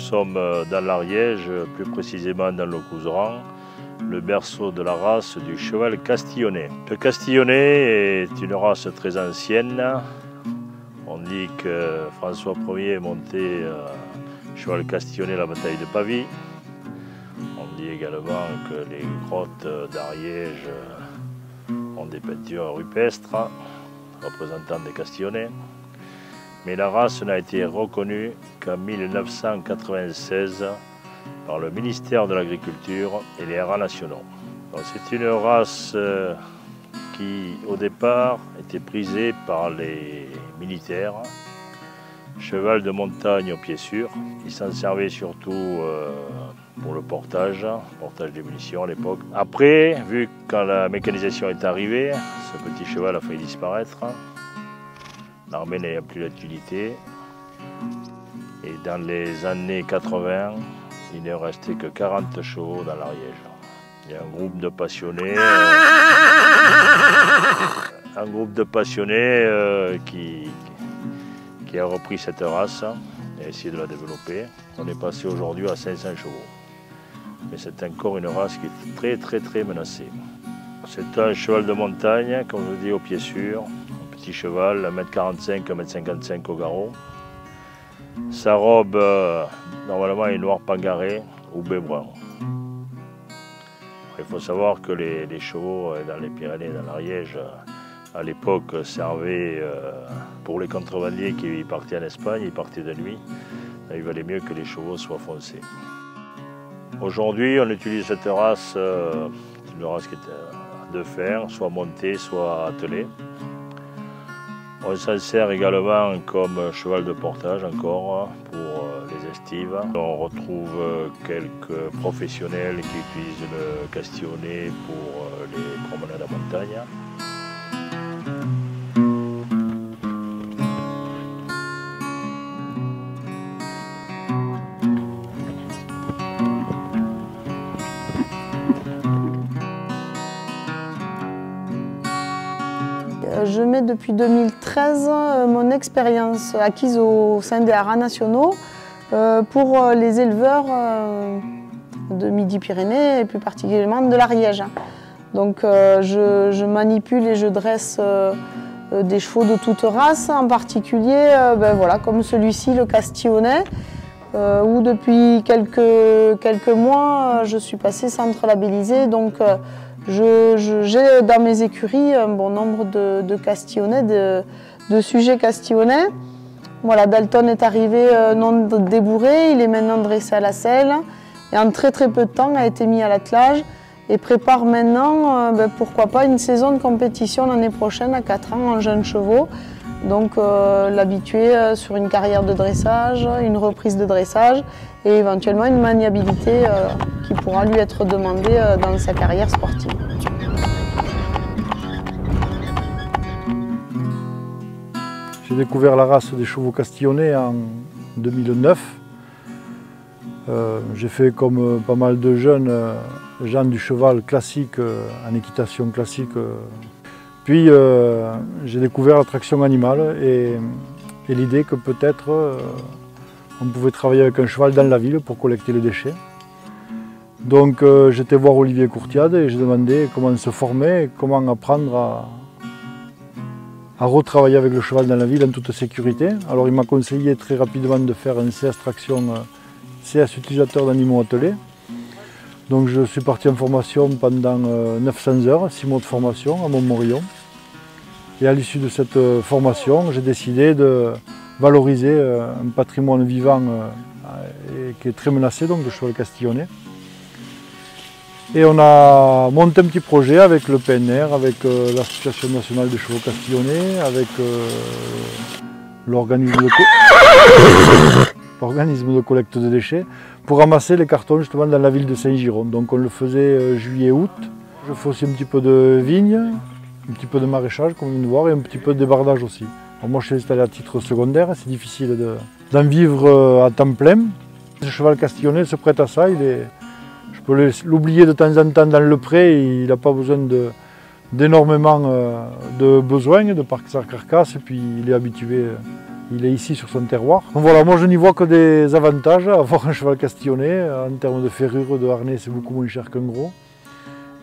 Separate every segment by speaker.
Speaker 1: sommes dans l'Ariège, plus précisément dans le Couserans, le berceau de la race du cheval castillonnais. Le castillonnais est une race très ancienne. On dit que François Ier est monté cheval castillonnais à la bataille de Pavie. On dit également que les grottes d'Ariège ont des peintures rupestres représentant des castillonnais. Mais la race n'a été reconnue qu'en 1996 par le ministère de l'Agriculture et les haras nationaux. C'est une race qui, au départ, était prisée par les militaires. Cheval de montagne au pied sûr. Ils s'en servaient surtout pour le portage des munitions à l'époque. Après, vu que quand la mécanisation est arrivée, ce petit cheval a failli disparaître. L'armée n'ayant plus d'utilité. Et dans les années 80, il ne restait que 40 chevaux dans l'Ariège. Il y a un groupe de passionnés, qui a repris cette race et a essayé de la développer. On est passé aujourd'hui à 500 chevaux. Mais c'est encore une race qui est très menacée. C'est un cheval de montagne, comme je dis, au pied sûr. Petit cheval, 1m45, 1m55 au garrot. Sa robe, normalement, est noir pangaré ou baie brun. Il faut savoir que les chevaux dans les Pyrénées, dans l'Ariège, à l'époque, servaient pour les contrebandiers qui partaient en Espagne, ils partaient de nuit. Il valait mieux que les chevaux soient foncés. Aujourd'hui, on utilise cette race, une race qui est de fer, soit montée, soit attelée. On s'en sert également comme cheval de portage encore pour les estives. On retrouve quelques professionnels qui utilisent le castillonnais pour les promenades en montagne.
Speaker 2: Je mets depuis 2013 mon expérience acquise au sein des haras nationaux pour les éleveurs de Midi-Pyrénées et plus particulièrement de l'Ariège. Donc je manipule et je dresse des chevaux de toute race, en particulier voilà, comme celui-ci, le castillonnais, où depuis quelques mois je suis passée centre labellisé. Donc, j'ai dans mes écuries un bon nombre de castillonnais, de sujets castillonnais. Voilà, Dalton est arrivé non débourré, il est maintenant dressé à la selle et en très peu de temps a été mis à l'attelage et prépare maintenant, pourquoi pas, une saison de compétition l'année prochaine à 4 ans en jeunes chevaux. Donc l'habituer sur une carrière de dressage, une reprise de dressage et éventuellement une maniabilité qui pourra lui être demandée dans sa carrière sportive.
Speaker 3: J'ai découvert la race des chevaux castillonnais en 2009. J'ai fait comme pas mal de jeunes gens du cheval classique, en équitation classique. Puis j'ai découvert la traction animale et l'idée que peut-être on pouvait travailler avec un cheval dans la ville pour collecter les déchets. Donc j'étais voir Olivier Courtiade et j'ai demandé comment se former et comment apprendre à retravailler avec le cheval dans la ville en toute sécurité. Alors il m'a conseillé très rapidement de faire un CS traction, CS utilisateur d'animaux attelés. Donc je suis parti en formation pendant 900 heures, 6 mois de formation à Montmorillon. Et à l'issue de cette formation, j'ai décidé de valoriser un patrimoine vivant qui est très menacé, donc le cheval castillonnais. Et on a monté un petit projet avec le PNR, avec l'Association nationale des chevaux castillonnais, avec l'organisme de collecte de déchets, pour ramasser les cartons justement dans la ville de Saint-Giron. Donc on le faisait juillet-août. Je fais aussi un petit peu de vigne, un petit peu de maraîchage, comme vous venez de voir, et un petit peu de débardage aussi. Alors moi je suis installé à titre secondaire, c'est difficile d'en vivre à temps plein. Le cheval castillonnais se prête à ça, je peux l'oublier de temps en temps dans le pré, il n'a pas besoin d'énormément de besoins, de par sa carcasse, et puis il est habitué il est ici sur son terroir. Donc voilà, moi je n'y vois que des avantages à avoir un cheval castillonnais. En termes de ferrure, de harnais, c'est beaucoup moins cher qu'un gros.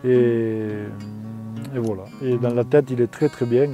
Speaker 3: Et voilà. Et dans la tête, il est très très bien.